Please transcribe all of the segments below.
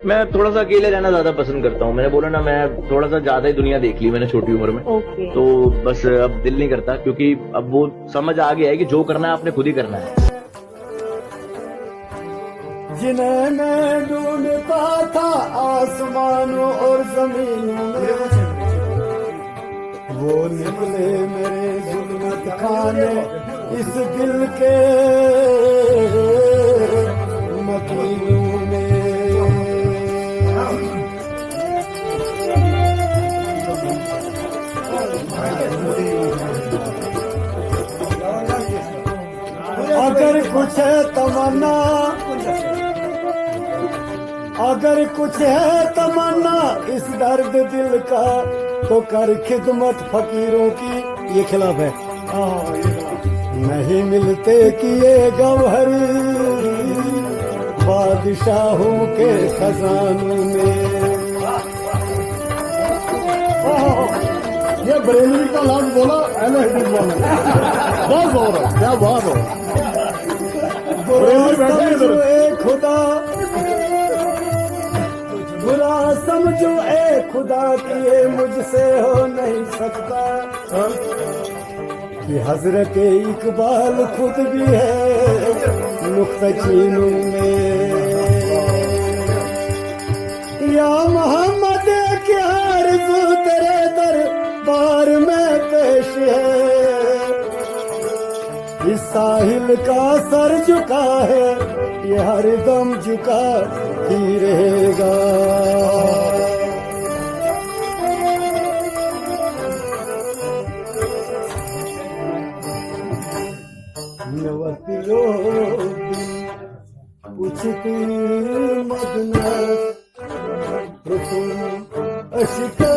मैं थोड़ा सा अकेले रहना ज्यादा पसंद करता हूँ। मैंने बोला ना, मैं थोड़ा सा ज्यादा ही दुनिया देख ली मैंने छोटी उम्र में। ओके। तो बस अब दिल नहीं करता, क्योंकि अब वो समझ आ गया है कि जो करना है आपने खुद ही करना है। जिन्हें मैं ढूंढता था आसमानों और जमीनों में, वो निकले मेरे जुल्मत खाने इस दिल के मकीनों में। अगर कुछ है तमन्ना, अगर कुछ है तमन्ना इस दर्द दिल का, तो कर खिदमत फकीरों की। ये खिलाफ है। नहीं मिलते कि ये गौहर बादशाहों के खजानों में। ये बरेली का लफ्ज बोला बहुत जोर है, क्या बात हो। खुदा बुरा समझो ए खुदा कि ये मुझसे हो नहीं सकता, कि हजरत इकबाल खुद भी है नुक्ता चीनों में। या मोहम्मद क्या आरज़ू तेरे दरबार में पेश है, इस साहिल का सर झुका है ये हरदम झुका ही रहेगा। नवतियो पूछती मदना अशिका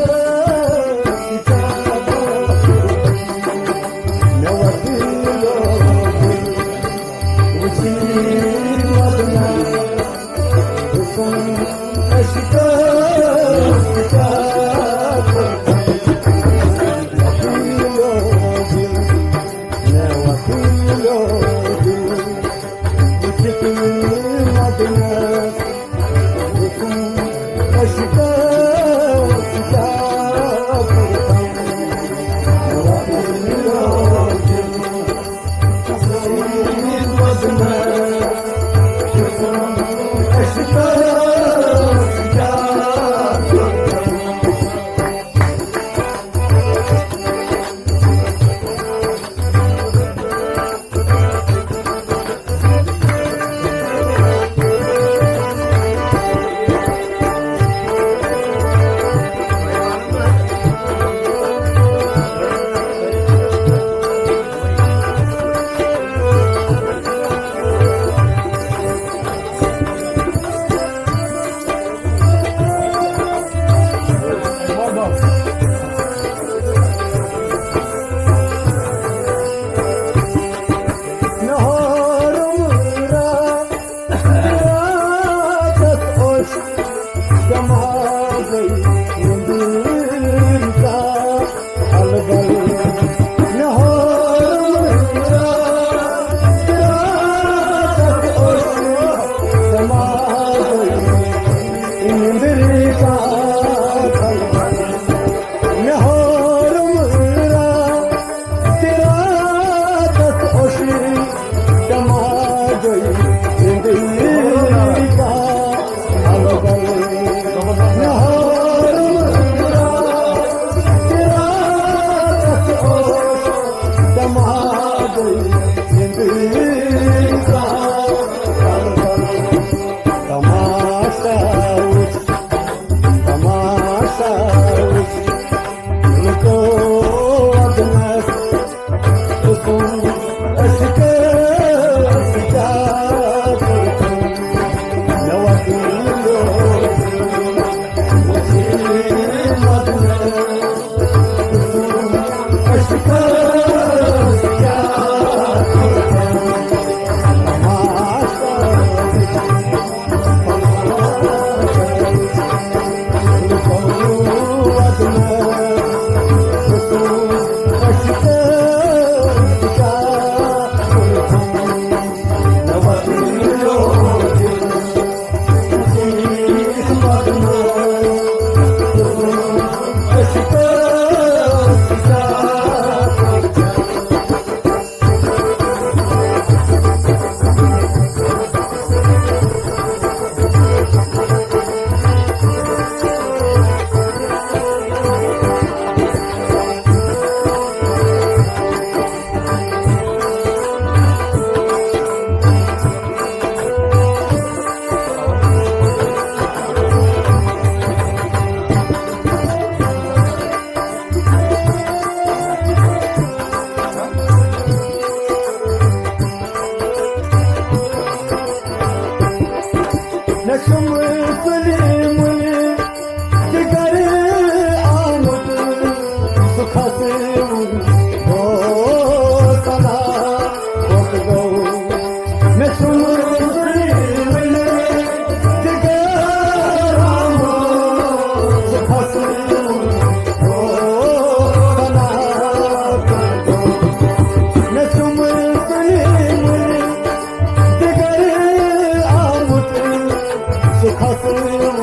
वासुम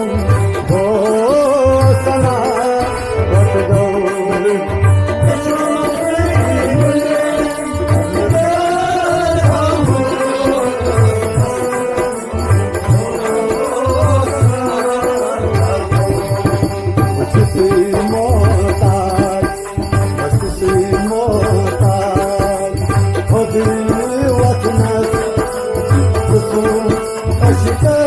हो सना वट गौरी मुझसे मोहताज मुझसे मोहताज हो दिल वतनस हुकुम अशका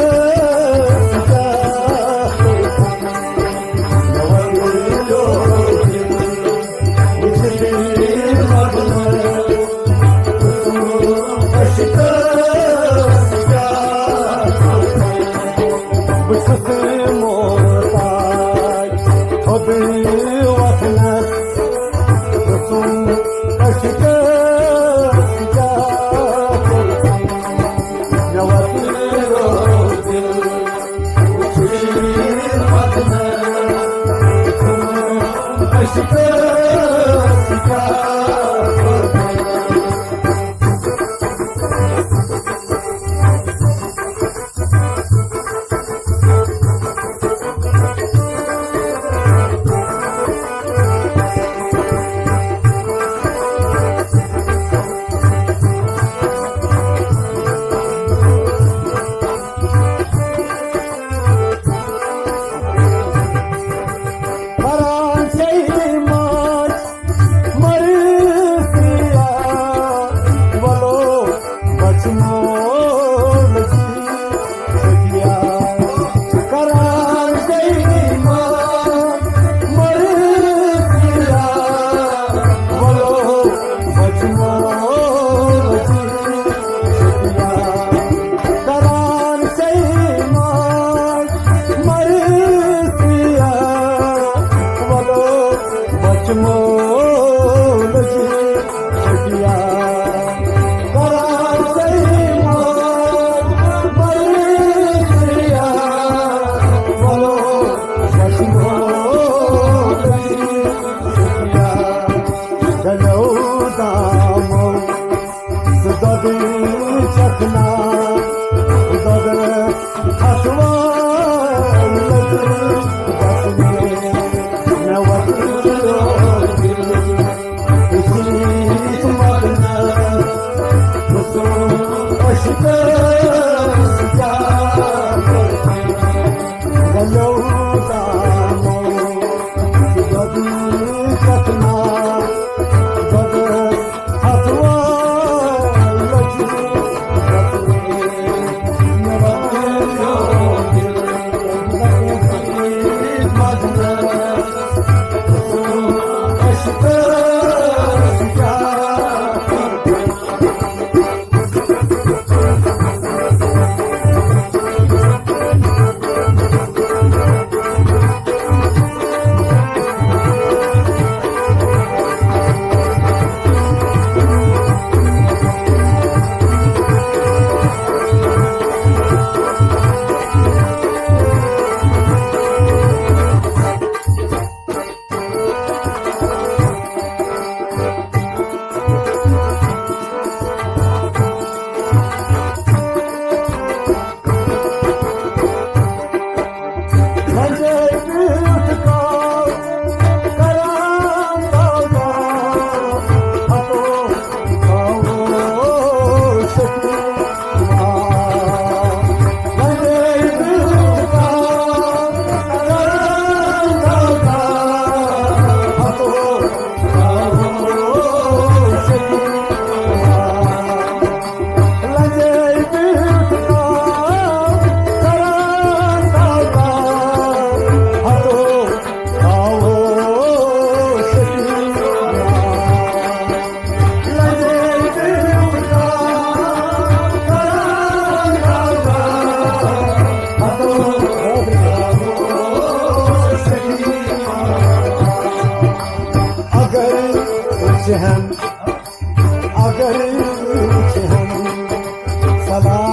सलाम